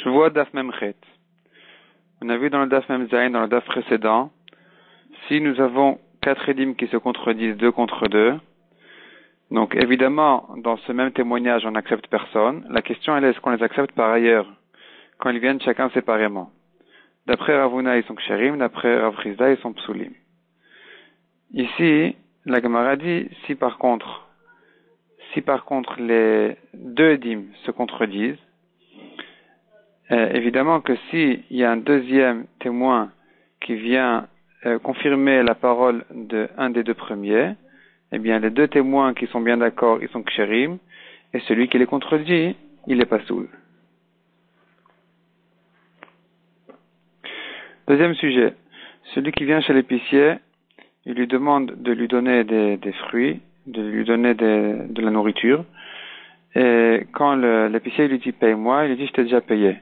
Je vois Daf Memchet. On a vu dans le Daf Memzaïn, dans le Daf précédent, si nous avons 4 édimes qui se contredisent 2 contre 2, donc évidemment, dans ce même témoignage, on n'accepte personne. La question elle est, est-ce qu'on les accepte par ailleurs, quand ils viennent chacun séparément? D'après Rav Huna, ils sont ksherim, d'après Rav Chizda, ils sont psulim. Ici, la Gemara dit, si par contre les 2 édimes se contredisent, évidemment que s'il y a un deuxième témoin qui vient confirmer la parole d'un des 2 premiers, eh bien les 2 témoins qui sont bien d'accord, ils sont ksherim, et celui qui les contredit, il est pasoul. Deuxième sujet, celui qui vient chez l'épicier, il lui demande de lui donner des fruits, de lui donner de la nourriture, et quand l'épicier lui dit paye-moi, il lui dit je t'ai déjà payé.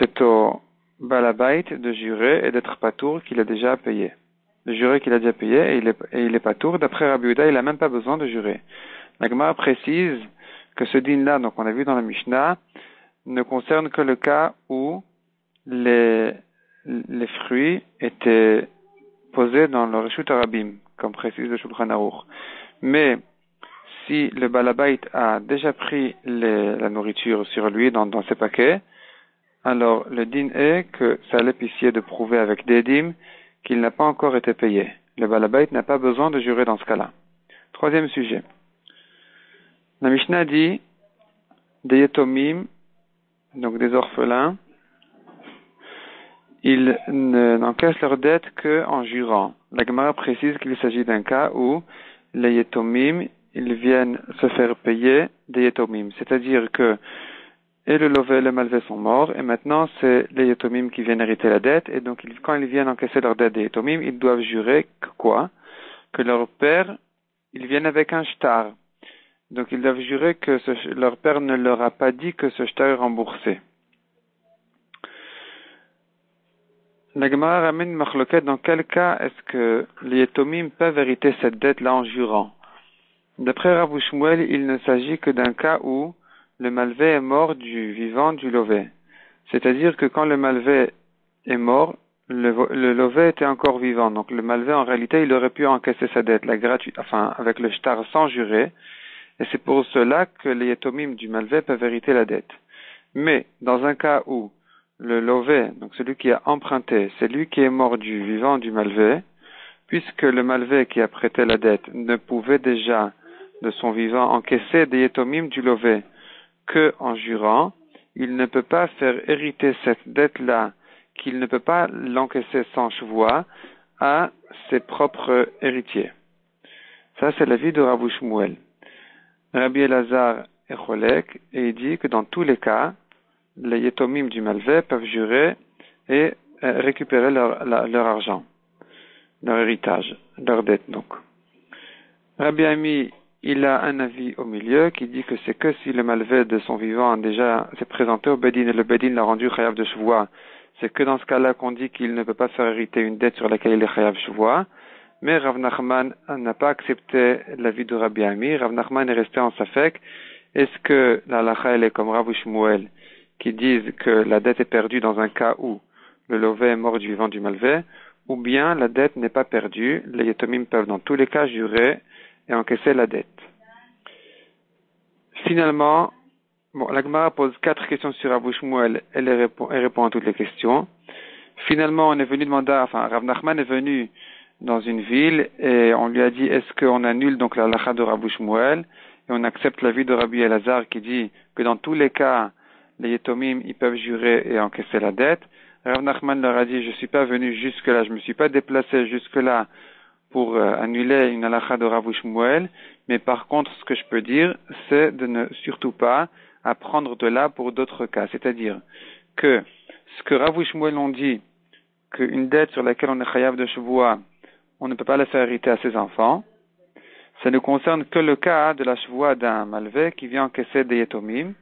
C'est au balabait de jurer et d'être patour qu'il a déjà payé. De jurer qu'il a déjà payé et il est patour. D'après Rabbi Yehuda, il n'a même pas besoin de jurer. La Gemara précise que ce din-là, donc on a vu dans la Mishnah, ne concerne que le cas où les fruits étaient posés dans le Reshut Arabim, comme précise le Shulchan Aruch. Mais si le balabait a déjà pris la nourriture sur lui dans ses paquets, alors le din est que c'est à l'épicier de prouver avec des dîmes qu'il n'a pas encore été payé. Le balabait n'a pas besoin de jurer dans ce cas-là. Troisième sujet. La Mishnah dit des yetomim, donc des orphelins, ils n'encaissent leur dette qu'en jurant. La Gemara précise qu'il s'agit d'un cas où les yetomim, ils viennent se faire payer des yetomim. C'est-à-dire que et le lové et le malvé sont morts, et maintenant c'est les yetomim qui viennent hériter la dette, et donc quand ils viennent encaisser leur dette des yetomim, ils doivent jurer que quoi? Que leur père, ils viennent avec un shtar. Donc ils doivent jurer que leur père ne leur a pas dit que ce shtar est remboursé. La Gemara ramène une machloket, dans quel cas est-ce que les yetomim peuvent hériter cette dette-là en jurant? D'après Rav Shmuel, il ne s'agit que d'un cas où le malvé est mort du vivant du lové. C'est-à-dire que quand le malvé est mort, le lové était encore vivant. Donc le malvé, en réalité, il aurait pu encaisser sa dette, avec le shtar sans jurer. Et c'est pour cela que les yetomim du malvé peuvent hériter la dette. Mais dans un cas où le lové, donc celui qui a emprunté, c'est lui qui est mort du vivant du malvé, puisque le malvé qui a prêté la dette ne pouvait déjà de son vivant encaisser des yetomim du lové que en jurant, il ne peut pas faire hériter cette dette-là, qu'il ne peut pas l'encaisser sans chevoie, à ses propres héritiers. Ça, c'est l'avis de Rav Shmuel. Rabbi Elazar est cholek, et il dit que dans tous les cas, les yetomim du malvé peuvent jurer et récupérer leur argent, leur héritage, leur dette donc. Rabbi Ami, il a un avis au milieu qui dit que c'est que si le malvé de son vivant a déjà s'est présenté au Bedin et le Bedin l'a rendu chayav de chevoie, c'est que dans ce cas-là qu'on dit qu'il ne peut pas faire hériter une dette sur laquelle il est chayav chevoie. Mais Rav Nachman n'a pas accepté l'avis de Rabbi Ami. Rav Nachman est resté en safek. Est-ce que la halacha elle est comme Rav Shmuel qui disent que la dette est perdue dans un cas où le lové est mort du vivant du malvé, ou bien la dette n'est pas perdue, les yetomim peuvent dans tous les cas jurer et encaisser la dette. Finalement, la Gemara pose 4 questions sur Rav Shmuel, elle répond à toutes les questions. Finalement, Rav Nachman est venu dans une ville et on lui a dit est-ce qu'on annule donc la halakha de Rav Shmuel et on accepte l'avis de Rabbi Elazar qui dit que dans tous les cas, les yetomim ils peuvent jurer et encaisser la dette. Rav Nachman leur a dit je suis pas venu jusque-là, je me suis pas déplacé jusque-là pour annuler une halakha de Rav Shmuel, mais par contre, ce que je peux dire, c'est de ne surtout pas apprendre de là pour d'autres cas. C'est-à-dire que ce que Rav Shmuel ont dit, qu'une dette sur laquelle on est chayav de chevoie, on ne peut pas la faire hériter à ses enfants, ça ne concerne que le cas de la chevoie d'un malvé qui vient encaisser des yetomim,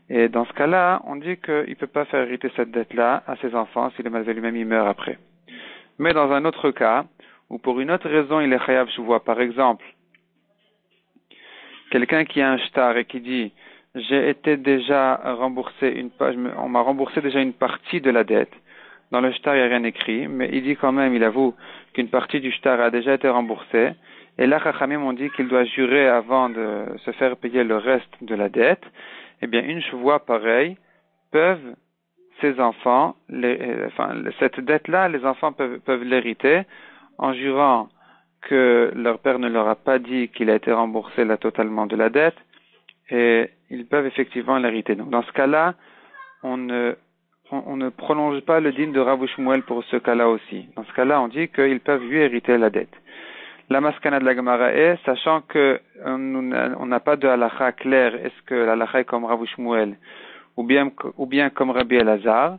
et dans ce cas-là, on dit qu'il ne peut pas faire hériter cette dette-là à ses enfants si le malvé lui-même il meurt après. Mais dans un autre cas, ou pour une autre raison il est chayav chevoie, par exemple, quelqu'un qui a un shtar et qui dit j'ai été déjà remboursé on m'a remboursé déjà une partie de la dette. Dans le shtar, il n'y a rien écrit, mais il dit quand même, il avoue qu'une partie du shtar a déjà été remboursée. Et là, Chachamim ont dit qu'il doit jurer avant de se faire payer le reste de la dette. Eh bien, une chevoie pareille peuvent ces enfants, cette dette-là, les enfants peuvent l'hériter en jurant que leur père ne leur a pas dit qu'il a été remboursé là totalement de la dette, et ils peuvent effectivement l'hériter. Donc dans ce cas-là, on ne prolonge pas le din de Rav Shmuel pour ce cas-là aussi. Dans ce cas-là, on dit qu'ils peuvent lui hériter la dette. La maskana de la Gemara est, sachant que on n'a pas de halakha clair, est-ce que l'halakha est comme Rav Shmuel ou bien comme Rabbi Elazar,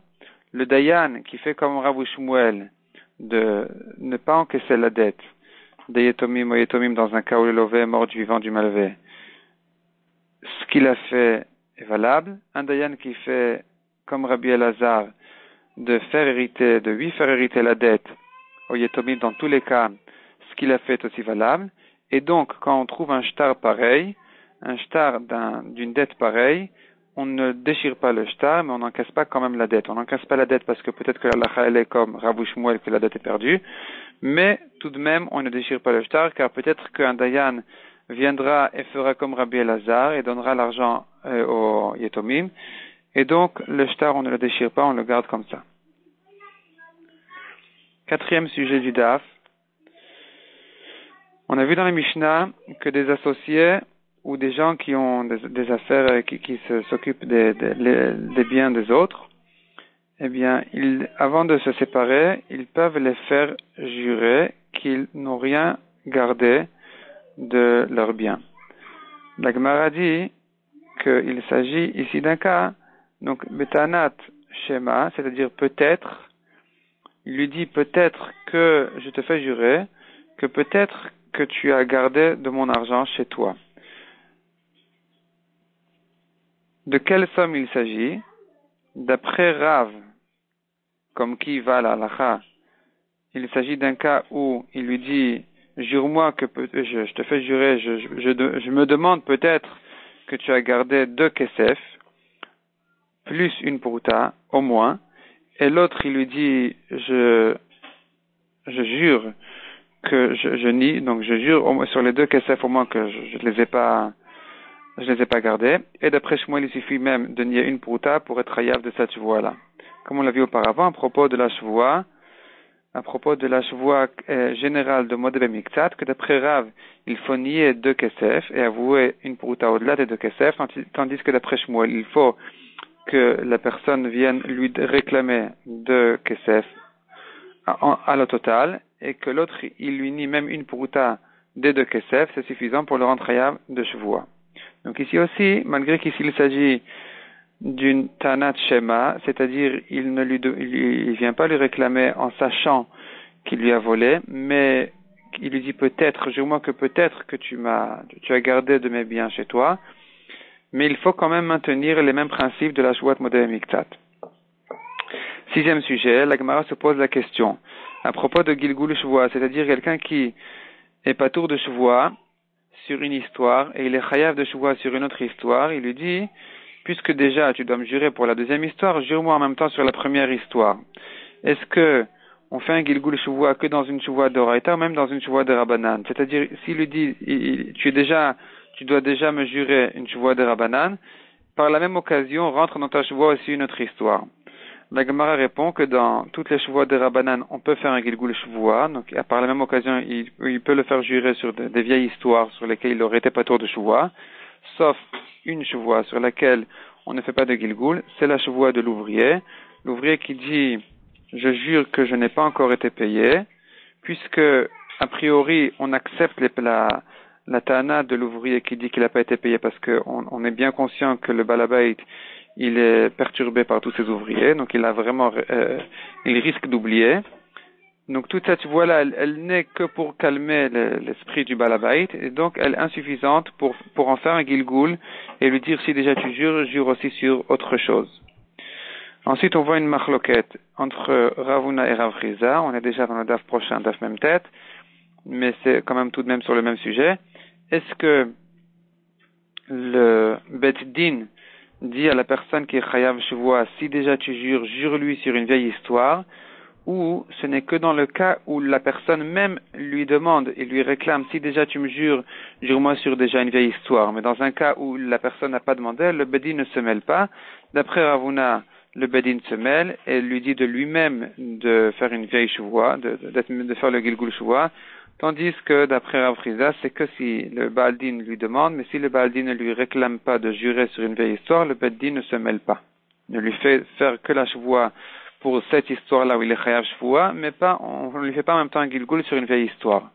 le Dayan qui fait comme Rav Shmuel de ne pas encaisser la dette des Yetomim ou Yetomim dans un cas où le lové est mort du vivant du malvé, ce qu'il a fait est valable. Un Dayan qui fait comme Rabbi Elazar de lui faire hériter la dette au Yetomim dans tous les cas, ce qu'il a fait est aussi valable. Et donc, quand on trouve un shtar pareil, un shtar d'une dette pareille, on ne déchire pas le shtar, mais on n'encaisse pas quand même la dette. On n'encaisse pas la dette parce que peut-être que l'halakha elle est comme Rav Shmuel, que la dette est perdue, mais tout de même, on ne déchire pas le shtar, car peut-être qu'un dayan viendra et fera comme Rabbi Elazar et donnera l'argent au Yetomim, et donc le shtar, on ne le déchire pas, on le garde comme ça. Quatrième sujet du DAF. On a vu dans la Mishnah que des associés ou des gens qui ont des affaires qui s'occupent des biens des autres, eh bien, avant de se séparer, ils peuvent les faire jurer qu'ils n'ont rien gardé de leurs biens. La Gemara dit qu'il s'agit ici d'un cas, donc betanat shema, c'est-à-dire peut-être, il lui dit peut-être que je te fais jurer que peut-être que tu as gardé de mon argent chez toi. De quelle somme il s'agit? D'après Rav, comme qui va la halakha, il s'agit d'un cas où il lui dit jure-moi que je te fais jurer, je me demande peut-être que tu as gardé 2 kesef plus une prouta au moins, et l'autre il lui dit je jure que je nie, donc je jure sur les 2 kesef au moins que je les ai pas gardés, et d'après Shmuel il suffit même de nier une prouta pour être hayav de cette chevoie-là. Comme on l'a vu auparavant à propos de la chevoie générale de Modeh Miktsat, que d'après Rav, il faut nier 2 kesef et avouer une prouta au-delà des 2 kesef, tandis que d'après Shmuel, il faut que la personne vienne lui réclamer 2 kesef à la totale, et que l'autre, il lui nie même une prouta des 2 kesef, c'est suffisant pour le rendre hayav de chevoie. Donc ici aussi, malgré qu'ici il s'agit d'une tanat shema, c'est-à-dire il vient pas lui réclamer en sachant qu'il lui a volé, mais il lui dit peut-être, jure-moi que peut-être que tu as gardé de mes biens chez toi, mais il faut quand même maintenir les mêmes principes de la Shvuat Modeh Miktsat. 6e sujet, la Gemara se pose la question à propos de Gilgul Shvuah, c'est-à-dire quelqu'un qui est patour de Shvuah sur une histoire et il est chayav de Shvuah sur une autre histoire. Il lui dit puisque déjà tu dois me jurer pour la 2e histoire, jure-moi en même temps sur la première histoire. Est-ce que on fait un Gilgul Shvuah que dans une Shvuah d'Oraita ou même dans une Shvuah de Rabbanan? C'est-à-dire, s'il lui dit, tu dois déjà me jurer une Shvuah de Rabbanan, par la même occasion, rentre dans ta Shvuah aussi une autre histoire. La Gemara répond que dans toutes les Shvuah de Rabbanan, on peut faire un Gilgul Shvuah, donc par la même occasion, il peut le faire jurer sur des vieilles histoires sur lesquelles il aurait été patour de Shvuah, sauf une Shvuah sur laquelle on ne fait pas de Gilgul, c'est la Shvuah de l'ouvrier qui dit je jure que je n'ai pas encore été payé, puisque a priori on accepte la ta'ana de l'ouvrier qui dit qu'il n'a pas été payé parce qu'on est bien conscient que le balabait il est perturbé par tous ses ouvriers, donc il risque d'oublier. Donc toute cette voie-là, elle n'est que pour calmer l'esprit du balabait, et donc elle est insuffisante pour en faire un gilgul et lui dire si déjà tu jures, jure aussi sur autre chose. Ensuite, on voit une machloket entre Ravuna et Rav Chiza. On est déjà dans le daf prochain, daf même tête, mais c'est quand même tout de même sur le même sujet. Est-ce que le Bet Din dit à la personne qui est Chayav Shavua, si déjà tu jures, jure-lui sur une vieille histoire, ou ce n'est que dans le cas où la personne même lui demande et lui réclame, si déjà tu me jures, jure-moi sur déjà une vieille histoire. Mais dans un cas où la personne n'a pas demandé, le Bedin ne se mêle pas. D'après Ravuna, le Bedin se mêle et lui dit de lui-même de faire une vieille Shavua, de faire le Gilgul Shavua, tandis que d'après Rav Friza, c'est que si le Baaldin lui demande, mais si le Baaldin ne lui réclame pas de jurer sur une vieille histoire, le Bedin ne se mêle pas. Ne lui fait faire que la Shavua pour cette histoire-là où il est chayav shvua, mais pas, on ne lui fait pas en même temps un gilgul sur une vieille histoire.